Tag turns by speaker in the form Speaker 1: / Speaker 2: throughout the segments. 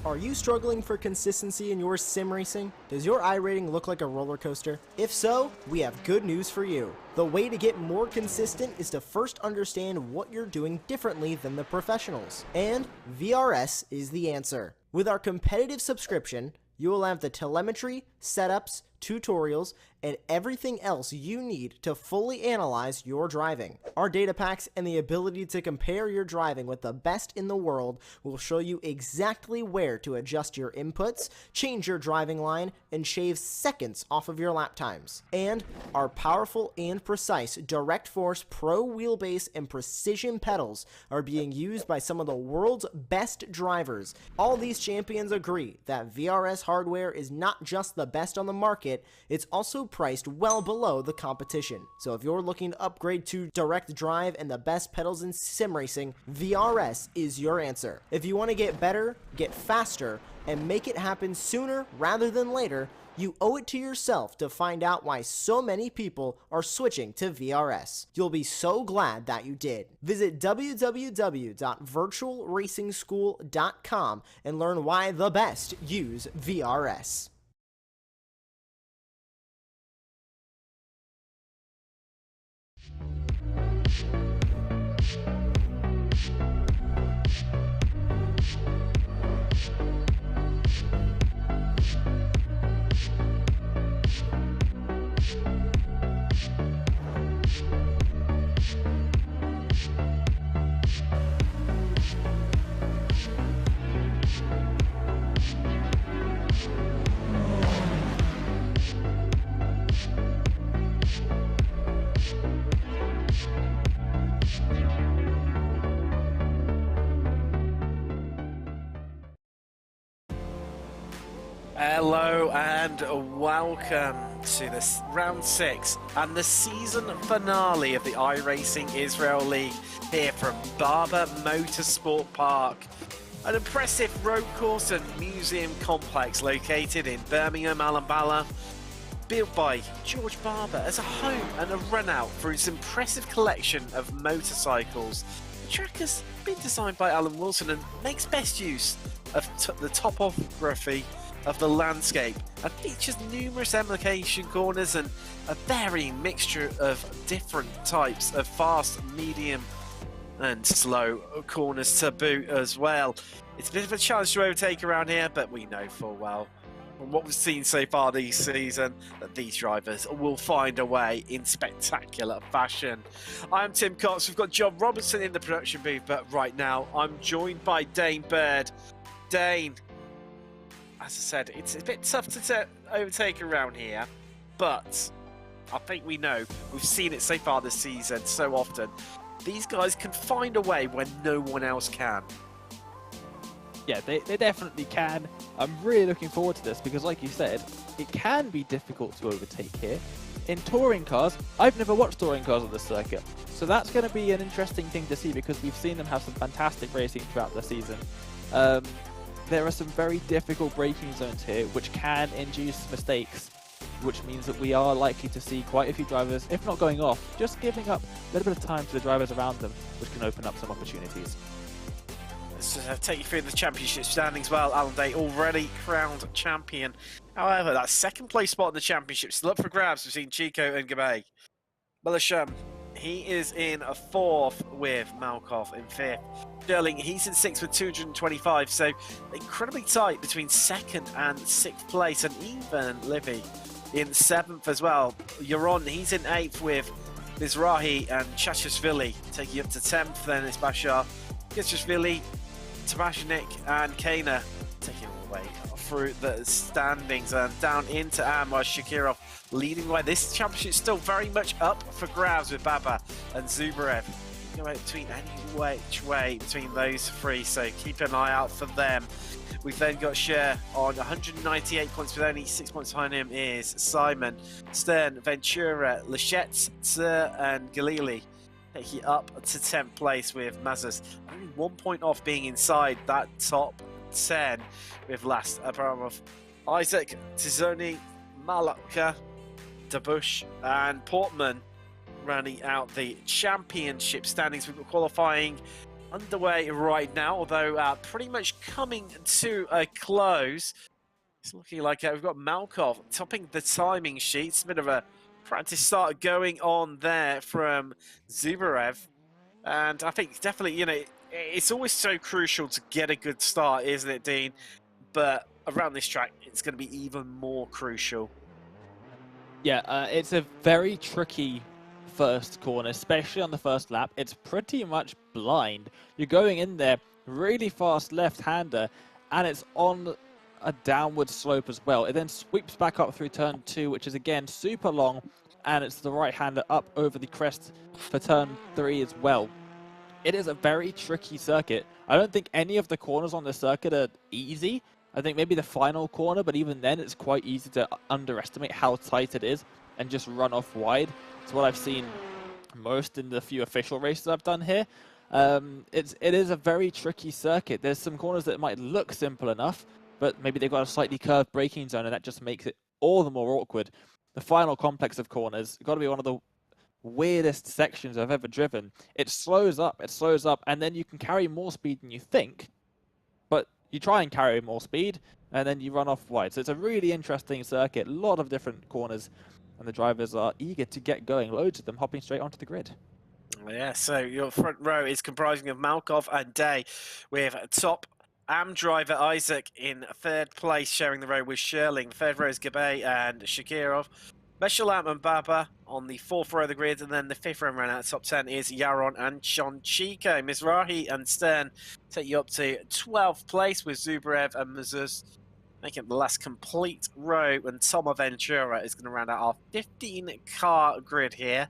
Speaker 1: Are you struggling for consistency in your sim racing? Does your iRating look like a roller coaster? If so, we have good news for you. The way to get more consistent is to first understand what you're doing differently than the professionals. And VRS is the answer. With our competitive subscription, you will have the telemetry, setups, tutorials, and everything else you need to fully analyze your driving. Our data packs and the ability to compare your driving with the best in the world will show you exactly where to adjust your inputs, change your driving line, and shave seconds off of your lap times. And our powerful and precise Direct Force Pro wheelbase and precision pedals are being used by some of the world's best drivers. All these champions agree that VRS hardware is not just the best on the market, it's also priced well below the competition. So if you're looking to upgrade to direct drive and the best pedals in sim racing, VRS is your answer. If you want to get better, get faster, and make it happen sooner rather than later, you owe it to yourself to find out why so many people are switching to VRS. You'll be so glad that you did. Visit www.virtualracingschool.com and learn why the best use VRS.
Speaker 2: Hello and welcome to this round 6 and the season finale of the iRacing Israel League here from Barber Motorsport Park, an impressive road course and museum complex located in Birmingham, Alabama, built by George Barber as a home and a run out for his impressive collection of motorcycles. The track has been designed by Alan Wilson and makes best use of the topography of the landscape and features numerous embarkation corners and a varying mixture of different types of fast, medium and slow corners to boot as well. It's a bit of a challenge to overtake around here, but we know full well from what we've seen so far this season that these drivers will find a way in spectacular fashion. I'm Tim Cox, we've got John Robertson in the production booth, but right now I'm joined by Dane Bird. Dane, as I said, it's a bit tough to overtake around here, but I think we know, we've seen it so far this season so often, these guys can find a way when no one else can.
Speaker 3: Yeah, they definitely can. I'm really looking forward to this because, like you said, it can be difficult to overtake here. In touring cars, I've never watched touring cars on this circuit, so that's going to be an interesting thing to see because we've seen them have some fantastic racing throughout the season. There are some very difficult braking zones here which can induce mistakes, which means that we are likely to see quite a few drivers, if not going off, just giving up a little bit of time to the drivers around them, which can open up some opportunities.
Speaker 2: Let's take you through the championship standings. Well, Alan Day already crowned champion. However, that second place spot in the championship still up for grabs between Chico and Gabay. Melisham, he is in a 4th with Malkoff in 5th. Sterling, he's in 6th with 225, so incredibly tight between 2nd and 6th place, and even Livy in 7th as well. Yaron, he's in 8th with Mizrahi and Chachashvili taking up to 10th. Then it's Bashar, Chachashvili, Tabashnik and Kana taking all the way through the standings and down into Amar Shakirov leading the way. This championship is still very much up for grabs with Baba and Zubarev. Go between any which way between those three, so keep an eye out for them. We've then got Cher on 198 points, with only 6 points behind him is Simon, Stern, Ventura, Lachette, Sir and Galili taking up to 10th place with Mazas. Only 1 point off being inside that top 10 with Last Abramov, Isaac, Tizoni, Malaka, Dabush and Portman rounding out the championship standings. We've got qualifying underway right now, although pretty much coming to a close. It's looking like we've got Malkov topping the timing sheets. A bit of a practice start going on there from Zubarev. And I think definitely, you know, it's always so crucial to get a good start, isn't it, Dean? But around this track, it's going to be even more crucial.
Speaker 3: Yeah, it's a very tricky first corner, especially on the first lap. It's pretty much blind. You're going in there, really fast left-hander, and it's on a downward slope as well. It then sweeps back up through turn 2, which is again super long, and it's the right-hander up over the crest for turn 3 as well. It is a very tricky circuit. I don't think any of the corners on the circuit are easy. I think maybe the final corner, but even then it's quite easy to underestimate how tight it is and just run off wide. It's what I've seen most in the few official races I've done here. It is a very tricky circuit. There's some corners that might look simple enough, but maybe they've got a slightly curved braking zone, and that just makes it all the more awkward. The final complex of corners, got to be one of the weirdest sections I've ever driven. It slows up, and then you can carry more speed than you think, but you try and carry more speed, and then you run off wide. So it's a really interesting circuit, a lot of different corners, and the drivers are eager to get going, loads of them hopping straight onto the grid. Yeah,
Speaker 2: so your front row is comprising of Malkov and Day, with top AM driver Isaac in third place, sharing the row with Sherling. Third row is Gabay and Shakirov. Meshalam and Barber on the fourth row of the grid, and then the fifth row round out top 10 is Yaron and Chonchiko. Mizrahi and Stern take you up to 12th place, with Zubarev and Mazuz making the last complete row, and Tomo Ventura is going to round out our 15-car grid here.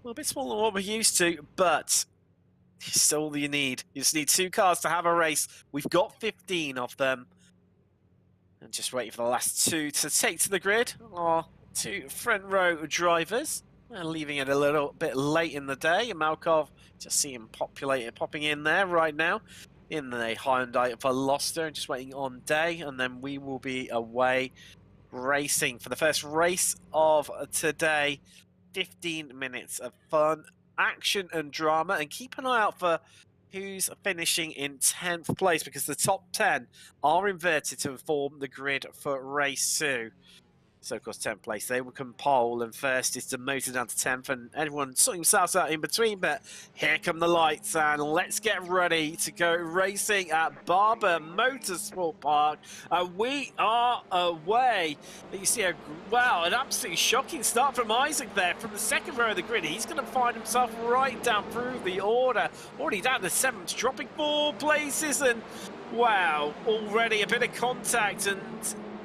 Speaker 2: Well, a bit smaller than what we're used to, but it's all you need. You just need 2 cars to have a race. We've got 15 of them. And just waiting for the last 2 to take to the grid are 2 front row drivers. Leaving it a little bit late in the day. And Malkov, just see him popping in there right now in the Hyundai Veloster, and just waiting on Day. And then we will be away racing for the first race of today. 15 minutes of fun, action and drama, and keep an eye out for who's finishing in 10th place, because the top 10 are inverted to form the grid for race 2. So, of course, 10th place, they will come pole, and first is demoted down to 10th, and everyone sorting themselves out in between. But here come the lights, and let's get ready to go racing at Barber Motorsport Park. And we are away. You see, wow, an absolutely shocking start from Isaac there from the second row of the grid. He's going to find himself right down through the order, already down to 7th, dropping 4 places, and wow, already a bit of contact, and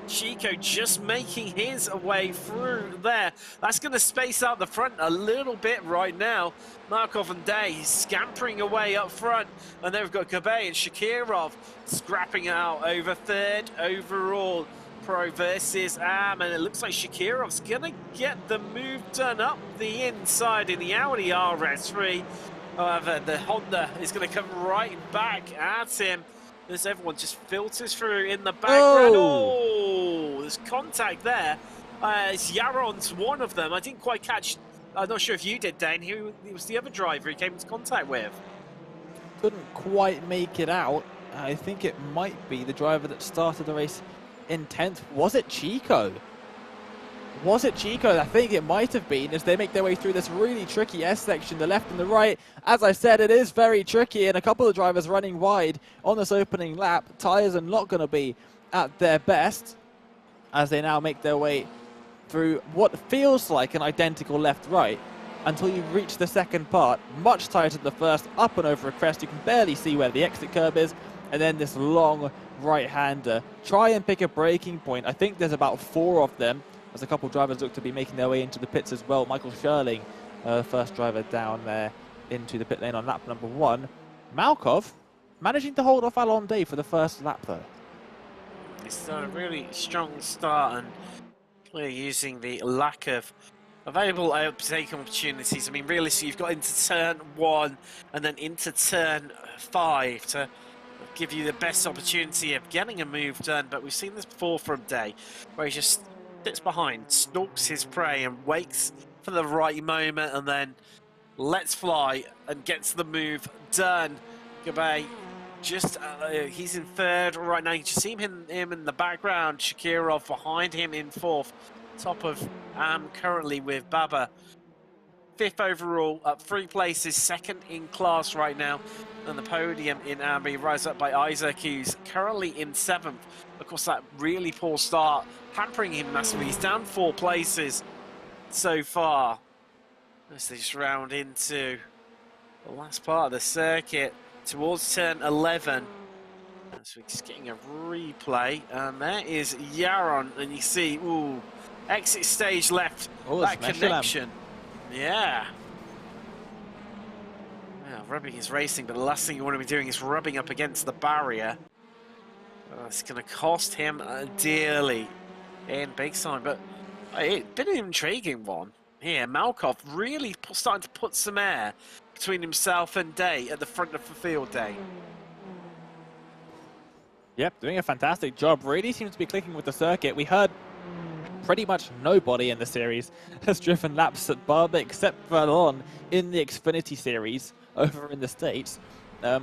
Speaker 2: Chico just making his way through there. That's going to space out the front a little bit right now. Markov and Day scampering away up front. And then we've got Gabay and Shakirov scrapping out over 3rd overall. Pro versus AM, and it looks like Shakirov's going to get the move done up the inside in the Audi RS3. However, the Honda is going to come right back at him as everyone just filters through in the background. Oh, there's contact there. It's Yaron's one of them. I didn't quite catch. I'm not sure if you did, Dane. Who was the other driver he came into contact with?
Speaker 3: Couldn't quite make it out. I think it might be the driver that started the race in 10th. Was it Chico? Was it Chico? I think it might have been, as they make their way through this really tricky S section, the left and the right. As I said, it is very tricky, and a couple of drivers running wide on this opening lap. Tyres are not going to be at their best as they now make their way through what feels like an identical left-right until you reach the second part. Much tighter than the first, up and over a crest. You can barely see where the exit curb is, and then this long right-hander. Try and pick a braking point. I think there's about 4 of them, as a couple of drivers look to be making their way into the pits as well. Michael Sherling, first driver down there into the pit lane on lap number 1. Malkov managing to hold off Alon Day for the first lap, though.
Speaker 2: It's a really strong start, and we're using the lack of available overtaking opportunities. I mean, realistically, you've got into turn 1 and then into turn 5 to give you the best opportunity of getting a move done. But we've seen this before from Day, where he just sits behind, stalks his prey, and waits for the right moment, and then lets fly and gets the move done. Gabay, just he's in third right now. You just see him in the background. Shakirov behind him in fourth. Top of currently with Barber. Fifth overall, up 3 places, second in class right now. And the podium in Amber, rise up by Isaac, who's currently in 7th. Of course, that really poor start, hampering him massively. He's down 4 places so far. As they just round into the last part of the circuit, towards turn 11. So we're just getting a replay, and there is Yaron, and you see, ooh, exit stage left, that connection. Yeah. Rubbing is racing, but the last thing you want to be doing is rubbing up against the barrier. It's going to cost him dearly in big time, but it's been an intriguing one here. Malkov really starting to put some air between himself and Day at the front of the field, Day.
Speaker 3: Yep, doing a fantastic job. Really seems to be clicking with the circuit. We heard pretty much nobody in the series has driven laps at Barber except Valon in the Xfinity series over in the States.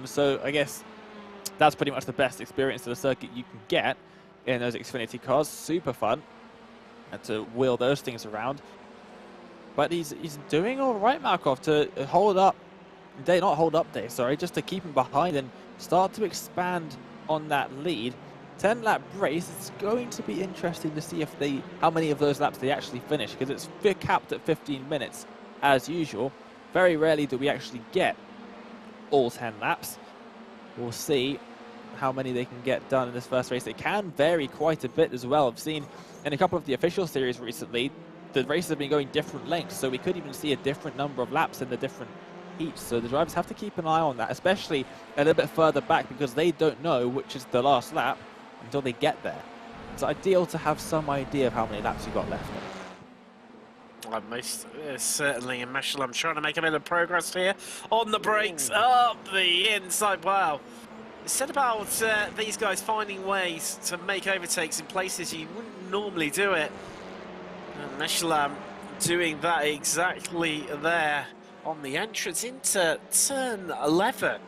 Speaker 3: So I guess that's pretty much the best experience of the circuit you can get in those Xfinity cars. Super fun to wheel those things around. But he's doing all right, Markov, to hold up. Not hold up Day, sorry, just to keep him behind and start to expand on that lead. 10-lap race. It's going to be interesting to see if how many of those laps they actually finish, because it's capped at 15 minutes as usual. Very rarely do we actually get all 10 laps. We'll see how many they can get done in this first race. It can vary quite a bit as well. I've seen in a couple of the official series recently, the races have been going different lengths, so we could even see a different number of laps in the different heats. So the drivers have to keep an eye on that, especially a little bit further back, because they don't know which is the last lap until they get there. It's ideal to have some idea of how many laps you've got left.
Speaker 2: Most certainly, and Meshalam trying to make a bit of progress here on the brakes, up the inside. Wow. It's said about these guys finding ways to make overtakes in places you wouldn't normally do it. And Meshalam doing that exactly there on the entrance into turn 11.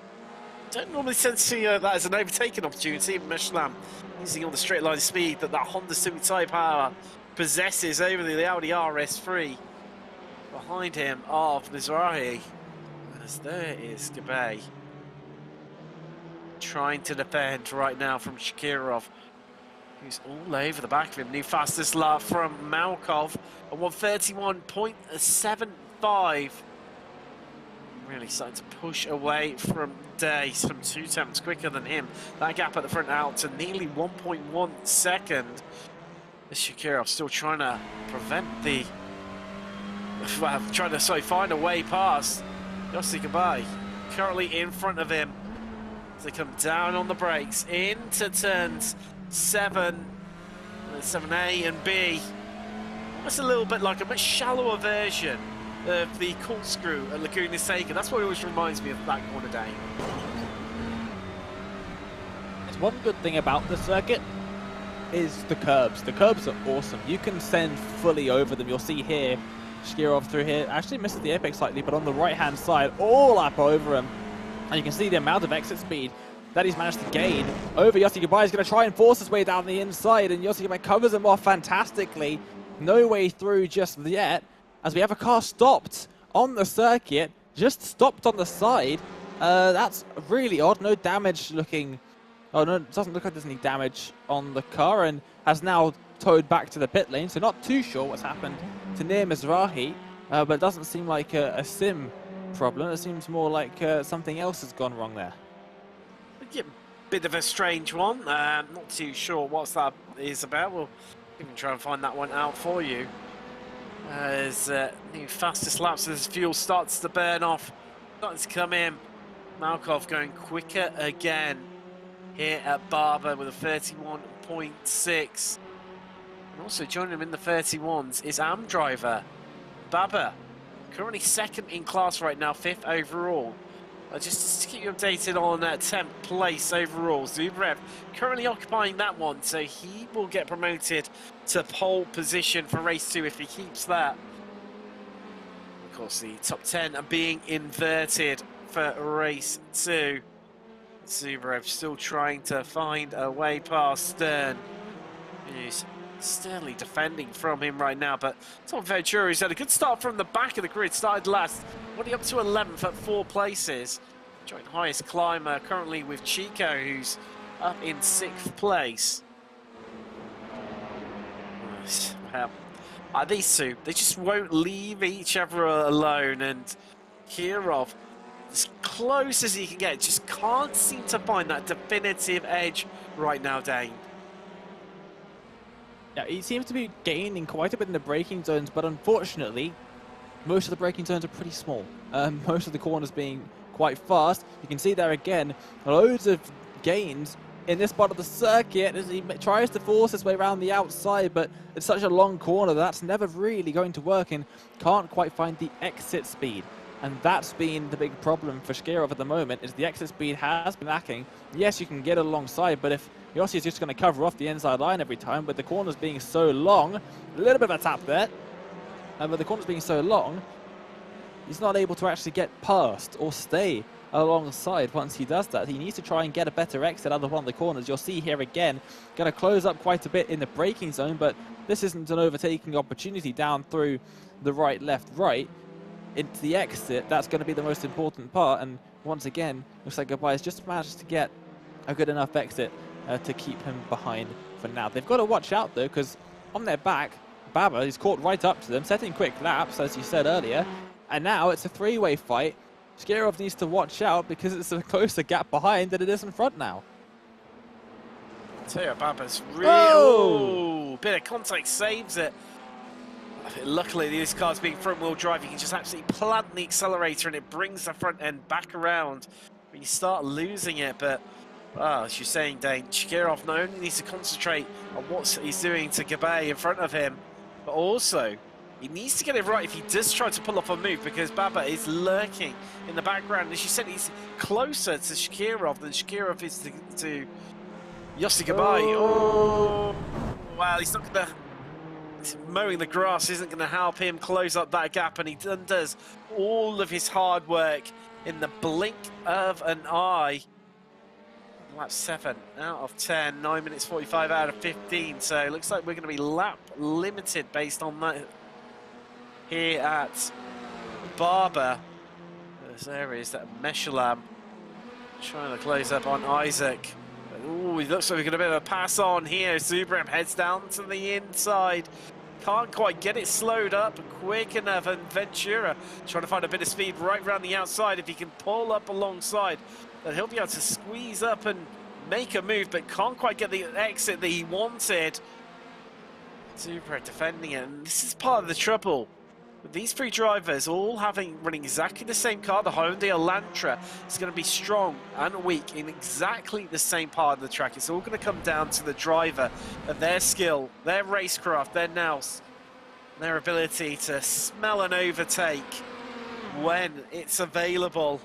Speaker 2: Don't normally tend to see that as an overtaking opportunity. Meshalam using all the straight line speed that Honda Civic Type R possesses over the Audi RS3. Behind him of Mizrahi, as there is Gabay trying to defend right now from Shakirov, who's all over the back of him. New fastest lap from Malkov at 131.75. Really starting to push away from Day, some 2 tenths quicker than him. That gap at the front out to nearly 1.1 second. Shakirov still trying to prevent the... trying to find a way past Yossi Gabay. Currently in front of him. As they come down on the brakes into turns 7, 7A and B. That's a little bit like a much shallower version of the corkscrew at Laguna Seca. That's what always reminds me of that corner day.
Speaker 3: There's one good thing about the circuit is the curbs. The curbs are awesome. You can send fully over them. You'll see here, Shakirov through here. Actually misses the apex slightly, but on the right-hand side, all up over him. And you can see the amount of exit speed that he's managed to gain over Yossi Gabay. He's going to try and force his way down the inside, and Yossi Gabay covers him off fantastically. No way through just yet, as we have a car stopped on the circuit, just stopped on the side. That's really odd. No damage looking... Oh, no, it doesn't look like there's any damage on the car, and has now towed back to the pit lane, so not too sure what's happened to Nir Mizrahi, but it doesn't seem like a sim problem. It seems more like something else has gone wrong there.
Speaker 2: Yeah, bit of a strange one. Not too sure what that is about. We'll even try and find that one out for you. As new fastest laps as fuel starts to burn off, starting to come in. Malkov going quicker again here at Barber with a 31.6. And also joining him in the 31s is Am driver Barber, currently 2nd in class right now, 5th overall. Just to keep you updated on 10th place overall. Zubrev currently occupying that one, so he will get promoted to pole position for race 2 if he keeps that. Of course, the top 10 are being inverted for race 2. Zubrev still trying to find a way past Stern. He's sternly defending from him right now, but Tom Ventura, who's had a good start from the back of the grid, started last, only up to 11th at 4 places. Joint highest climber currently with Chico, who's up in 6th place. Well, these two, they just won't leave each other alone, and Kirov, as close as he can get, just can't seem to find that definitive edge right now, Dane.
Speaker 3: Yeah, he seems to be gaining quite a bit in the braking zones, but unfortunately, most of the braking zones are pretty small. Most of the corners being quite fast. You can see there again, loads of gains in this part of the circuit as he tries to force his way around the outside, but it's such a long corner that's never really going to work and can't quite find the exit speed. And that's been the big problem for Shkirov at the moment, is the exit speed has been lacking. Yes, you can get alongside, but if Yossi is just going to cover off the inside line every time, but the corners being so long, a little bit of a tap there, but the corners being so long, he's not able to actually get past or stay alongside once he does that. He needs to try and get a better exit out of one of the corners. You'll see here again, going to close up quite a bit in the braking zone, but this isn't an overtaking opportunity down through the right, left, right. Into the exit, that's going to be the most important part, and once again, looks like Goodbye has just managed to get a good enough exit to keep him behind for now. They've got to watch out though, because on their back, Barber is caught right up to them, setting quick laps, as you said earlier, and now it's a three-way fight. Shkirov needs to watch out because it's a closer gap behind than it is in front now.
Speaker 2: I tell you, Barber's real bit of contact saves it. Luckily, this car's being front-wheel drive. You can just absolutely plant the accelerator and it brings the front end back around when you start losing it. But, as you're saying, Dane, Shkirov not only needs to concentrate on what he's doing to Gabe in front of him, but also he needs to get it right if he does try to pull off a move, because Barber is lurking in the background. As you said, he's closer to Shkirov than Shkirov is to Yossi Gabe. Oh, well, he's not going to... Mowing the grass isn't going to help him close up that gap, and he undoes all of his hard work in the blink of an eye. Lap 7 out of 10, 9 minutes 45 out of 15, so it looks like we're going to be lap limited based on that here at Barber. There is that Meshalam trying to close up on Isaac. Ooh, he looks like we're going to be able to pass on here. Zubrev heads down to the inside. Can't quite get it slowed up quick enough, and Ventura trying to find a bit of speed right around the outside. If he can pull up alongside, then he'll be able to squeeze up and make a move, but can't quite get the exit that he wanted. Zubrev defending it, and this is part of the trouble. With these three drivers all running exactly the same car, the Hyundai Elantra is going to be strong and weak in exactly the same part of the track. It's all going to come down to the driver and their skill, their racecraft, their nous, their ability to smell an overtake when it's available.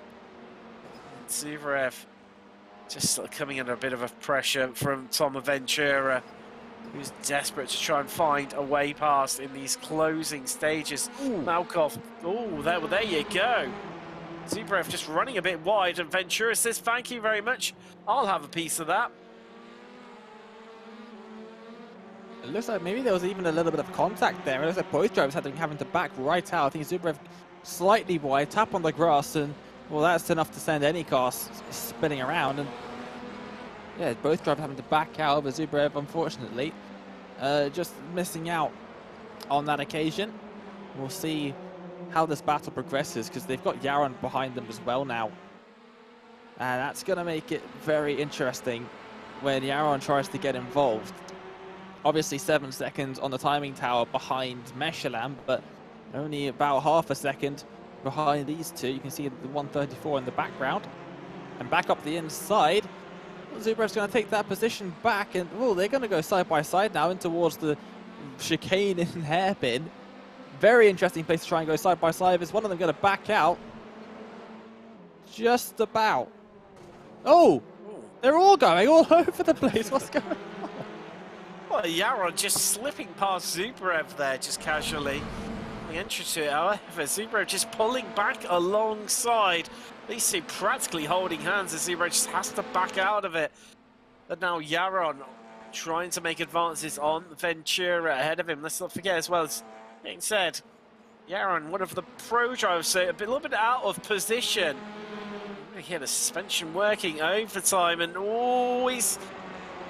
Speaker 2: Zubrev just sort of coming under a bit of a pressure from Tom Ventura, who's desperate to try and find a way past in these closing stages. Malkov, there you go. Zubrev just running a bit wide, and Ventura says, thank you very much, I'll have a piece of that.
Speaker 3: It looks like maybe there was even a little bit of contact there. It looks like both drivers having to back right out. I think Zubrev slightly wide, tap on the grass, and well, that's enough to send any car spinning around. And yeah, both drivers having to back out, but Zubrev, unfortunately, just missing out on that occasion. We'll see how this battle progresses, because they've got Yaron behind them as well now. And that's going to make it very interesting when Yaron tries to get involved. Obviously 7 seconds on the timing tower behind Meshalam, but only about half a second behind these two. You can see the 134 in the background. And back up the inside, Zubrev's going to take that position back, and they're going to go side by side now in towards the chicane and hairpin. Very interesting place to try and go side by side. Is one of them going to back out? Just about. Oh, they're all going all over the place. What's going on?
Speaker 2: Well, Yaron just slipping past Zubrev there, just casually. the entry to it. However, Zubro just pulling back alongside. These two practically holding hands as Zubro just has to back out of it. And now Yaron trying to make advances on Ventura ahead of him. Let's not forget as well, as being said, Yaron, one of the pro drivers, so a little bit out of position. We hear the suspension working overtime, and he's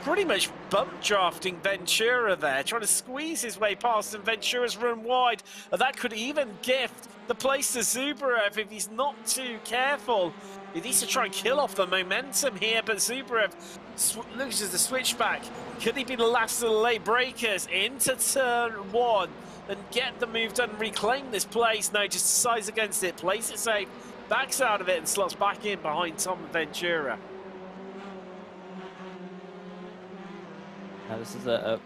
Speaker 2: pretty much bump drafting Ventura there, trying to squeeze his way past, and Ventura's run wide. And that could even gift the place to Zubrev if he's not too careful. He needs to try and kill off the momentum here, but Zubrev loses the switchback. Could he be the last of the late breakers into turn one and get the move done and reclaim this place? No, just decides against it, plays it safe, backs out of it, and slots back in behind Tom Ventura.
Speaker 3: Now this is a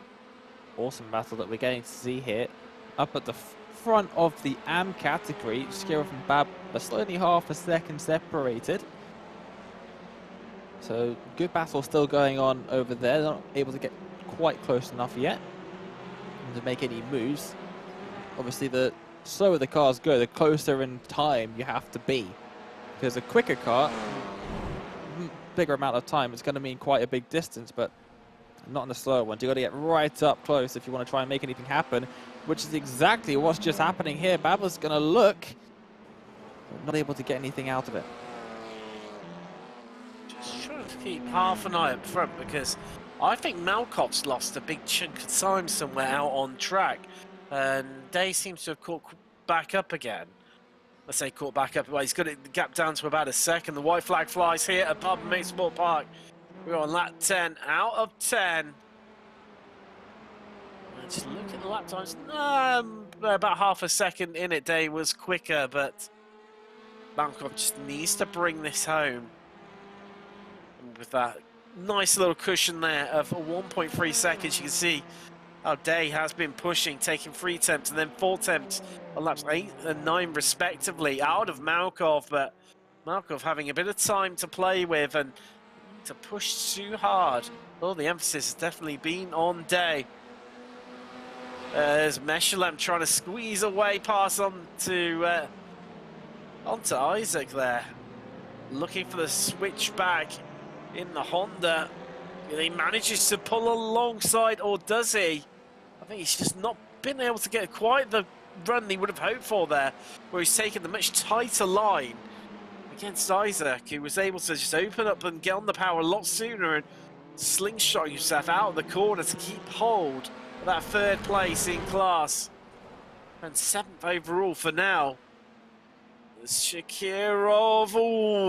Speaker 3: awesome battle that we're getting to see here. Up at the front of the AM category, Shakira and Bab are still only half a second separated. So good battle still going on over there. They're not able to get quite close enough yet to make any moves. Obviously, the slower the cars go, the closer in time you have to be. Because a quicker car, bigger amount of time, it's going to mean quite a big distance, but not in the slower ones. You've got to get right up close if you want to try and make anything happen, which is exactly what's just happening here. Barber's going to look, but not able to get anything out of it.
Speaker 2: Just trying to keep half an eye up front, because I think Malkov's lost a big chunk of time somewhere out on track, and Day seems to have caught back up again. Let's say caught back up. Well, he's got it the gap down to about a second. The white flag flies here at Barber Motorsport Park. We're on lap 10 out of 10. Let's look at the lap times. About half a second in it. Day was quicker, but Malkov just needs to bring this home. And with that nice little cushion there of 1.3 seconds, you can see how Day has been pushing, taking 3 attempts and then 4 attempts on laps 8 and 9 respectively out of Malkov, but Malkov having a bit of time to play with and to push too hard. Oh, the emphasis has definitely been on Day. There's Meshalem trying to squeeze away past onto Isaac there. Looking for the switchback in the Honda. He manages to pull alongside, or does he? I think he's just not been able to get quite the run he would have hoped for there, where he's taken the much tighter line against Isaac, who was able to just open up and get on the power a lot sooner and slingshot himself out of the corner to keep hold of that 3rd place in class. And 7th overall for now. Shakirov,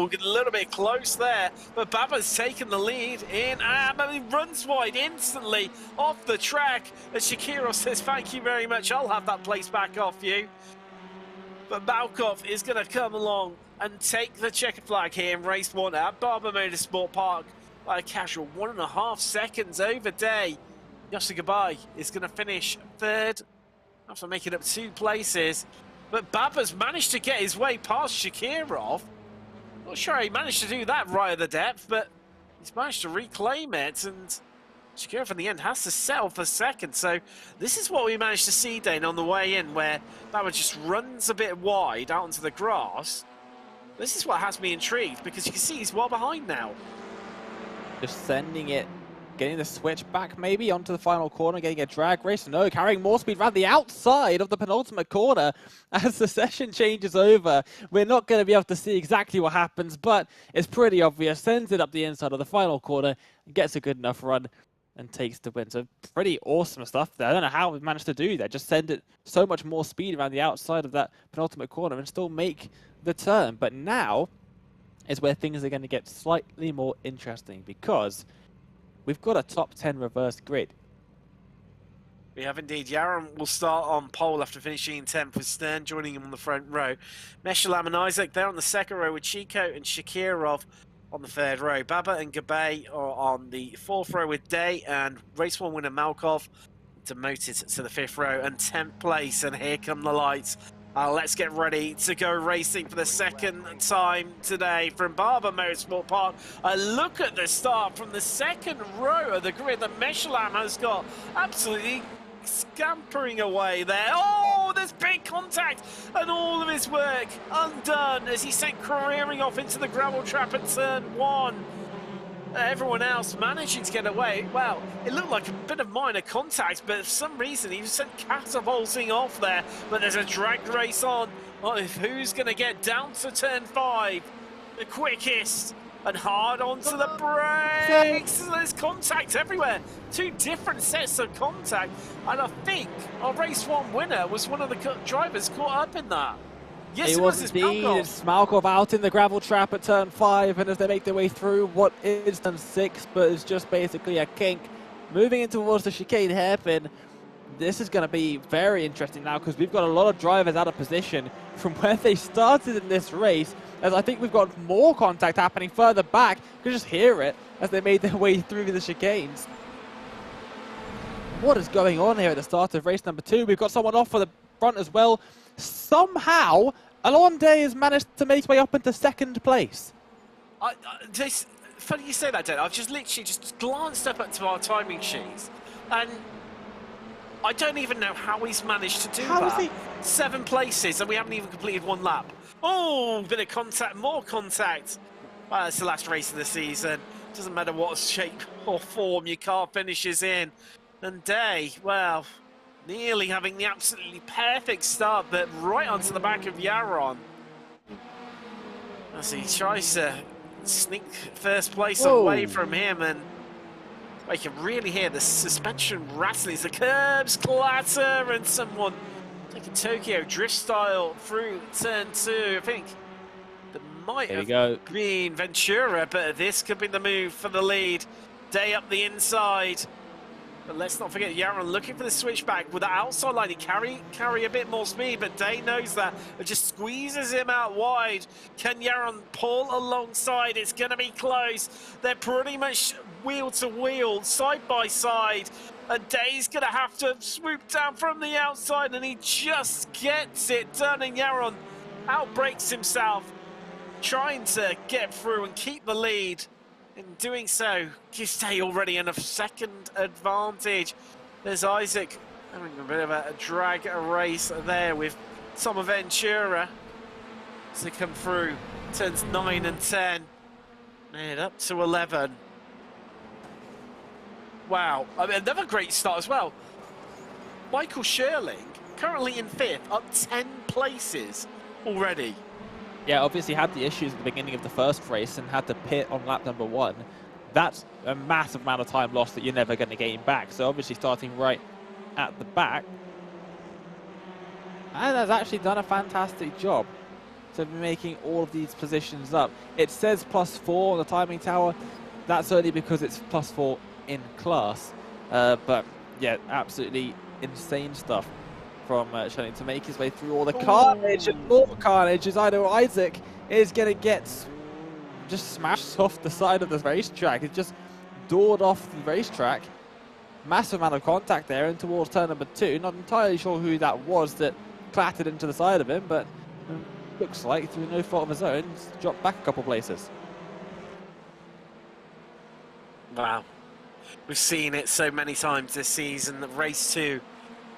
Speaker 2: getting a little bit close there, but Baba's taken the lead in, and he runs wide instantly off the track, and Shakirov says, thank you very much, I'll have that place back off you. But Malkov is going to come along and take the checkered flag here in race 1 at Barber Motorsport Park by a casual 1.5 seconds over Day. Yoshi Gabai is going to finish 3rd after making up 2 places. But Baba's managed to get his way past Shakirov. Not sure he managed to do that right at the depth, but he's managed to reclaim it, and Shakirov in the end has to settle for 2nd. So this is what we managed to see, Dane, on the way in, where Baba just runs a bit wide out onto the grass. This is what has me intrigued, because you can see he's well behind now.
Speaker 3: Just sending it, getting the switch back maybe onto the final corner, getting a drag race. No, carrying more speed around the outside of the penultimate corner as the session changes over. We're not going to be able to see exactly what happens, but it's pretty obvious. Sends it up the inside of the final corner, gets a good enough run, and takes the win. So pretty awesome stuff there. I don't know how we managed to do that. Just send it so much more speed around the outside of that penultimate corner and still make the turn. But now is where things are going to get slightly more interesting, because we've got a top 10 reverse grid.
Speaker 2: We have indeed. Yaron will start on pole after finishing in 10th, with Stern joining him on the front row. Meshalam and Isaac there on the 2nd row, with Chico and Shakirov on the 3rd row. Baba and Gabay are on the 4th row, with Day and race 1 winner Malkov demoted to the 5th row and 10th place. And here come the lights. Let's get ready to go racing for the 2nd time today from Barber Motorsport Park. A look at the start from the 2nd row of the grid that Meshalam has got absolutely scampering away there. Oh, there's big contact, and all of his work undone as he sent careering off into the gravel trap at turn 1. Everyone else managing to get away. Well, it looked like a bit of minor contact, but for some reason he was sent catapulting off there. But there's a drag race on. Oh, who's going to get down to turn 5? The quickest. And hard onto the brakes. There's contact everywhere. 2 different sets of contact. And I think our race 1 winner was one of the drivers caught up in that. Yes, it was
Speaker 3: indeed. It's Malkov out in the gravel trap at turn 5, and as they make their way through what is turn 6, but it's just basically a kink. Moving in towards the chicane hairpin, this is going to be very interesting now because we've got a lot of drivers out of position from where they started in this race, as I think we've got more contact happening further back. You can just hear it as they made their way through the chicanes. What is going on here at the start of race number 2? We've got someone off for the front as well. Somehow, Alonde has managed to make his way up into 2nd place.
Speaker 2: Funny you say that, Dan. I've just literally just glanced up to our timing sheets, and I don't even know how he's managed to do that. Is he? 7 places, and we haven't even completed 1 lap. Oh, bit of contact, more contact. Well, it's the last race of the season. Doesn't matter what shape or form your car finishes in. And Day, well, nearly having the absolutely perfect start, but right onto the back of Yaron. As he tries to sneak 1st place away from him, and I can really hear the suspension rattling as the curbs clatter, and someone taking Tokyo drift style through turn 2. I think that might have been Ventura, but this could be the move for the lead. Day up the inside. But let's not forget Yaron looking for the switchback with the outside line. He carry a bit more speed, but Day knows that. It just squeezes him out wide. Can Yaron pull alongside? It's going to be close. They're pretty much wheel to wheel, side by side. And Day's going to have to swoop down from the outside, and he just gets it done. And Yaron outbrakes himself, trying to get through and keep the lead. In doing so, gives Day already enough 2nd advantage. There's Isaac having a bit of a drag race there with Tom Ventura to come through turns 9 and 10 and up to 11. Wow, I mean, another great start as well. Michael Sherling currently in 5th, up 10 places already.
Speaker 3: Yeah, obviously had the issues at the beginning of the 1st race and had to pit on lap number 1. That's a massive amount of time lost that you're never going to gain back. So obviously starting right at the back. And has actually done a fantastic job to be making all of these positions up. It says +4 on the timing tower. That's only because it's +4 in class. But yeah, absolutely insane stuff from Shelling to make his way through all the carnage and more carnage, as I know Isaac is going to get just smashed off the side of the racetrack. It's just doored off the racetrack. Massive amount of contact there and towards turn number 2. Not entirely sure who that was that clattered into the side of him, but looks like through no fault of his own, he's dropped back a couple places.
Speaker 2: Wow. We've seen it so many times this season that race 2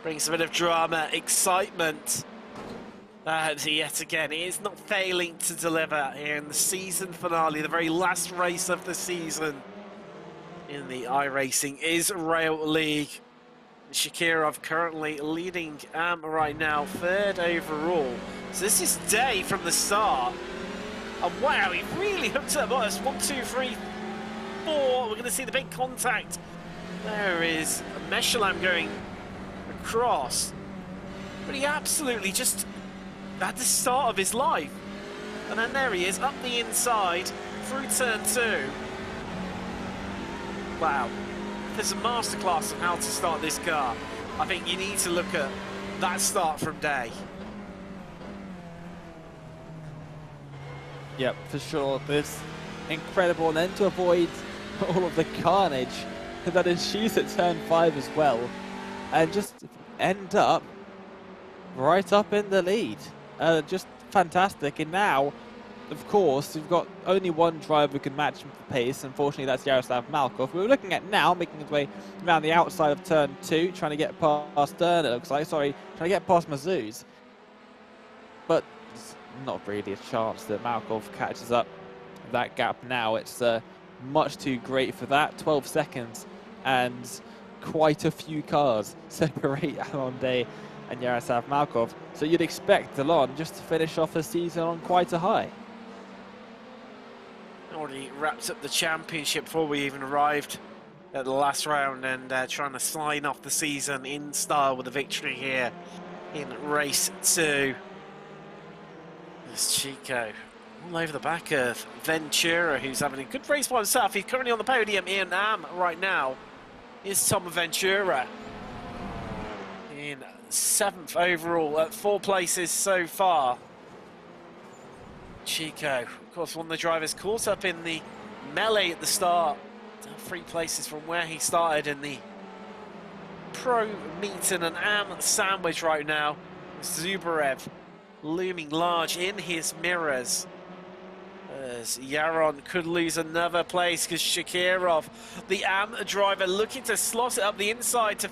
Speaker 2: brings a bit of drama, excitement. Yet again, it is not failing to deliver here in the season finale, the very last race of the season in the iRacing Israel League. Shakirov currently leading right now, 3rd overall. So this is Day from the start. And wow, he really hooked up us. 1, 2, 3, 4. We're going to see the big contact. There is Meshalam going across. But he absolutely just had the start of his life. And then there he is, up the inside, through turn 2. Wow. There's a masterclass on how to start this car. I think you need to look at that start from Day.
Speaker 3: Yep, for sure. It's incredible. And then to avoid all of the carnage that ensues at turn 5 as well. And just end up right up in the lead. Just fantastic. And now of course, we've got only one driver who can match him for pace. Unfortunately, that's Yaroslav Malkov. We're looking at now making his way around the outside of turn 2, trying to get past Stern, it looks like. Sorry, trying to get past Mazuz. But there's not really a chance that Malkov catches up that gap now. It's much too great for that. 12 seconds and quite a few cars separate Alon Day and Yaroslav Malkov. So you'd expect Alon just to finish off the season on quite a high.
Speaker 2: Already wrapped up the championship before we even arrived at the last round, and trying to sign off the season in style with a victory here in race 2. There's Chico all over the back of Ventura, who's having a good race by himself. He's currently on the podium in right now. Is Tom Ventura in 7th overall at 4 places so far. Chico, of course, one of the drivers caught up in the melee at the start. 3 places from where he started in the pro meeting, and sandwich right now. Zubarev looming large in his mirrors, as Yaron could lose another place because Shakirov, the driver, looking to slot it up the inside to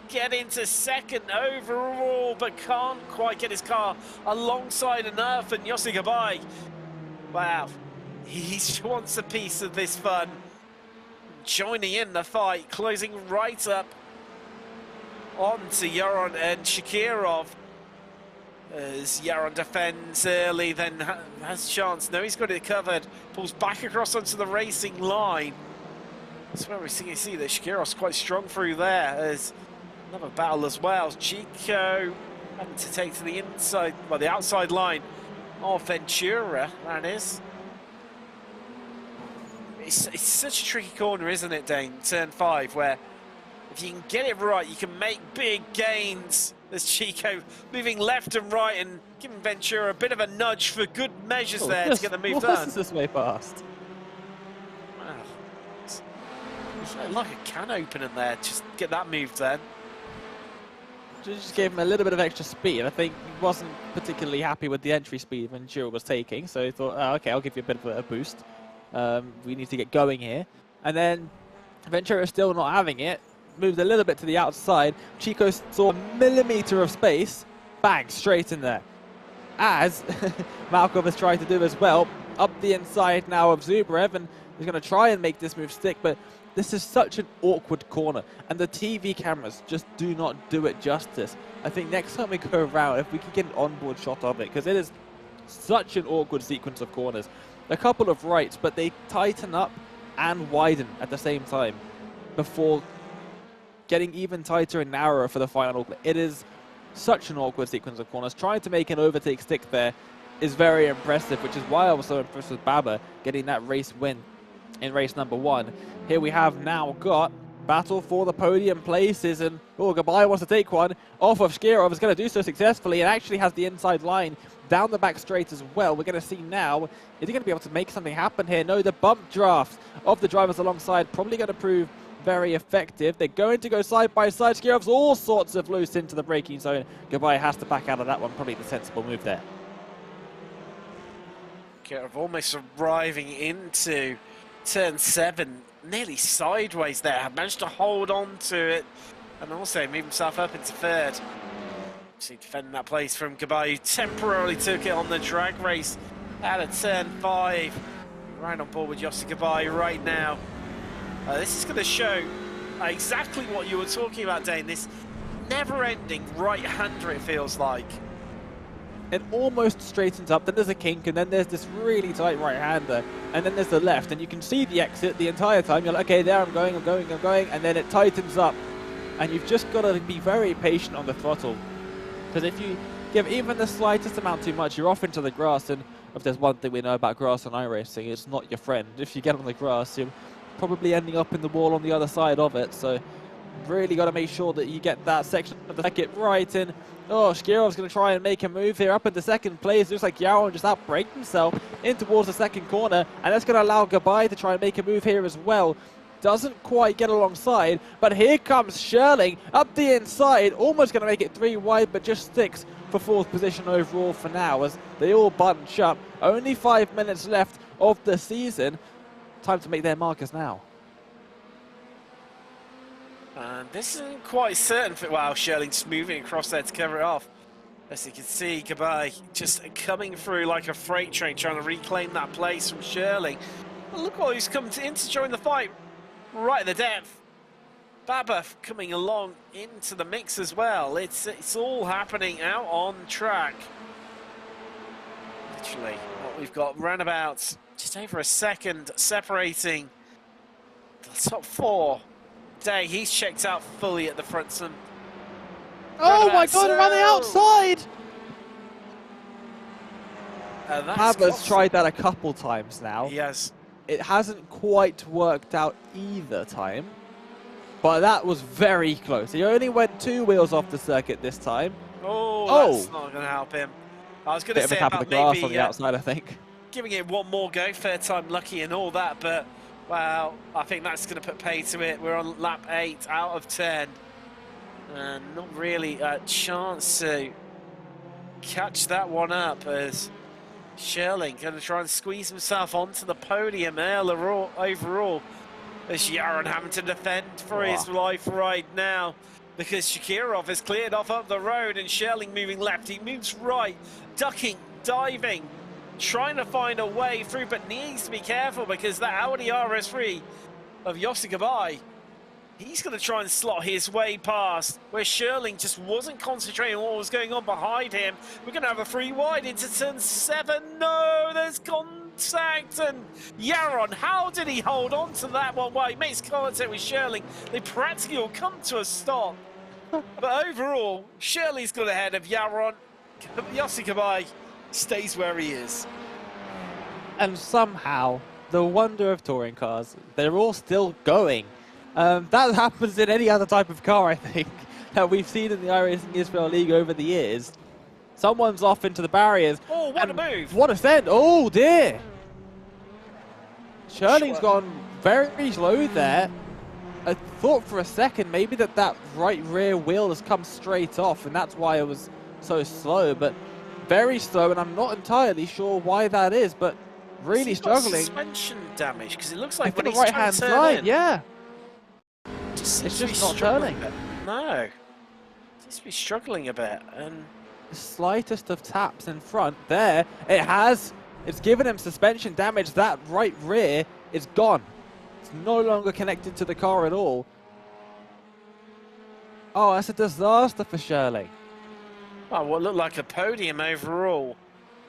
Speaker 2: get into 2nd overall, but can't quite get his car alongside enough. And Yossi Gabai, wow, he wants a piece of this fun, joining in the fight, closing right up onto Yaron and Shakirov. As Yaron defends early, then has a chance. No, he's got it covered. Pulls back across onto the racing line. That's where we see that Shakirov's quite strong through there. As another battle as well. Chico having to take to the inside, well, the outside line of Ventura, that is. It's such a tricky corner, isn't it, Dane? Turn 5, where if you can get it right, you can make big gains. There's Chico moving left and right and giving Ventura a bit of a nudge for good measures there to get the move done.
Speaker 3: What's this way past?
Speaker 2: Wow. It's like a can opener there, just get that move then.
Speaker 3: Just gave him a little bit of extra speed. I think he wasn't particularly happy with the entry speed Ventura was taking, so he thought, oh, okay, I'll give you a bit of a boost. We need to get going here. And then Ventura still not having it. Moved a little bit to the outside. Chico saw a millimeter of space. Bang, straight in there. As Malkov has tried to do as well. Up the inside now of Zubarev, and he's going to try and make this move stick, but this is such an awkward corner, and the TV cameras just do not do it justice. I think next time we go around, if we can get an onboard shot of it, because it is such an awkward sequence of corners. A couple of rights, but they tighten up and widen at the same time before getting even tighter and narrower for the final. It is such an awkward sequence of corners. Trying to make an overtake stick there is very impressive, which is why I was so impressed with Barber getting that race win in race number 1. Here we have now got battle for the podium places, and Gabai wants to take one off of Shkirov. Is going to do so successfully, and actually has the inside line down the back straight as well. We're going to see now, is he going to be able to make something happen here? No, the bump draft of the drivers alongside probably going to prove very effective. They're going to go side by side. Skirov's all sorts of loose into the braking zone. Gabai has to back out of that one. Probably the sensible move there.
Speaker 2: Kirov almost arriving into turn 7, nearly sideways there. Have managed to hold on to it and also move himself up into 3rd. See, defending that place from Gabai, who temporarily took it on the drag race out of turn 5. Right on board with Yossi Gabai right now. This is going to show exactly what you were talking about, Dane. This never-ending right-hander, it feels like.
Speaker 3: It almost straightens up, then there's a kink, and then there's this really tight right-hander, and then there's the left, and you can see the exit the entire time. You're like, okay, there, I'm going, and then it tightens up. And you've just got to be very patient on the throttle. Because if you give even the slightest amount too much, you're off into the grass, and if there's one thing we know about grass and iRacing, it's not your friend. If you get on the grass, you're probably ending up in the wall on the other side of it, so really got to make sure that you get that section of the circuit right in. Oh, Shkirov's going to try and make a move here up into 2nd place. Looks like Yaron just outbraked himself in towards the 2nd corner, and that's going to allow Gabai to try and make a move here as well. doesn't quite get alongside, but here comes Sherling up the inside, almost going to make it 3 wide, but just sticks for 4th position overall for now as they all bunch up. Only 5 minutes left of the season. Time to make their markers now.
Speaker 2: And this isn't quite certain for, wow, Sherling just moving across there to cover it off. As you can see, Gabai just coming through like a freight train, trying to reclaim that place from Sherling. And look who's come in to join the fight, right at the depth. Barber coming along into the mix as well. It's all happening out on track. Literally, what we've got roundabouts, just over a second separating the top 4. Day, he's checked out fully at the front. Some
Speaker 3: oh my god, around the outside! Barber's tried that a couple times now.
Speaker 2: Yes.
Speaker 3: It hasn't quite worked out either time, but that was very close. He only went 2 wheels off the circuit this time.
Speaker 2: Oh, that's not going to help him. I was going to say about maybe
Speaker 3: on the outside, I think.
Speaker 2: Giving it one more go, fair time, lucky and all that, but well, I think that's going to put pay to it. We're on lap 8 out of 10. And not really a chance to catch that one up as Sherling going to try and squeeze himself onto the podium overall as Yaron having to defend for his life right now because Shakirov has cleared off up the road and Sherling moving left. He moves right, ducking, diving, trying to find a way through, but needs to be careful because that Audi RS3 of Yossi Gabai, he's going to try and slot his way past where Sherling just wasn't concentrating on what was going on behind him. We're going to have a 3 wide into turn 7. No, there's contact, and Yaron, how did he hold on to that one? Well, he makes contact with Sherling. They practically all come to a stop. But overall, Sherling's got ahead of Yaron. Yossi Gabai stays where he is.
Speaker 3: And somehow, the wonder of touring cars, they're all still going. That happens in any other type of car, I think, that we've seen in the iRacing Israel League over the years. Someone's off into the barriers.
Speaker 2: Oh, what a move!
Speaker 3: What a send! Oh, dear! Sherling's gone very slow there. I thought for a second maybe that right rear wheel has come straight off, and that's why it was so slow, but very slow, and I'm not entirely sure why that is, but really struggling.
Speaker 2: Suspension damage, because it looks like when
Speaker 3: the
Speaker 2: he's
Speaker 3: right-hand side, yeah.
Speaker 2: It's
Speaker 3: just not turning.
Speaker 2: No. Seems to be struggling a bit. And
Speaker 3: the slightest of taps in front there. It's given him suspension damage. That right rear is gone. It's no longer connected to the car at all. Oh, that's a disaster for Sherling.
Speaker 2: Oh, what looked like a podium overall.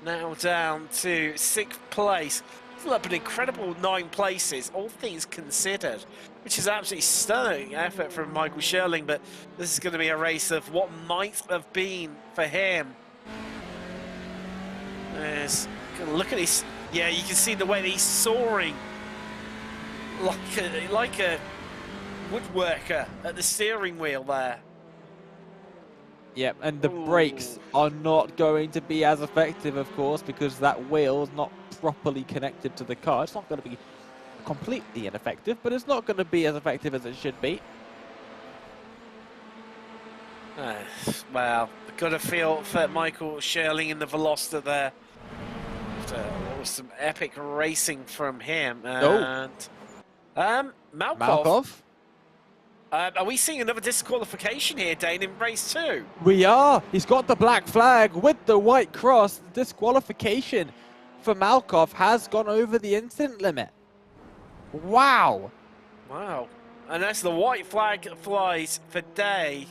Speaker 2: Now down to 6th place. It's up an incredible 9 places, all things considered, which is absolutely stunning effort from Michael Sherling, but this is going to be a race of what might have been for him. Look at his, yeah, you can see the way that he's soaring like a woodworker at the steering wheel there.
Speaker 3: Yep, and the brakes are not going to be as effective, of course, because that wheel is not properly connected to the car. It's not going to be completely ineffective, but it's not going to be as effective as it should be.
Speaker 2: Well, got to feel for Michael Sherling in the Veloster there. That was some epic racing from him. And Malkov. Are we seeing another disqualification here, Dane, in race 2?
Speaker 3: We are. He's got the black flag with the white cross. Disqualification for Malkov has gone over the incident limit. Wow.
Speaker 2: Wow. And as the white flag flies for Day,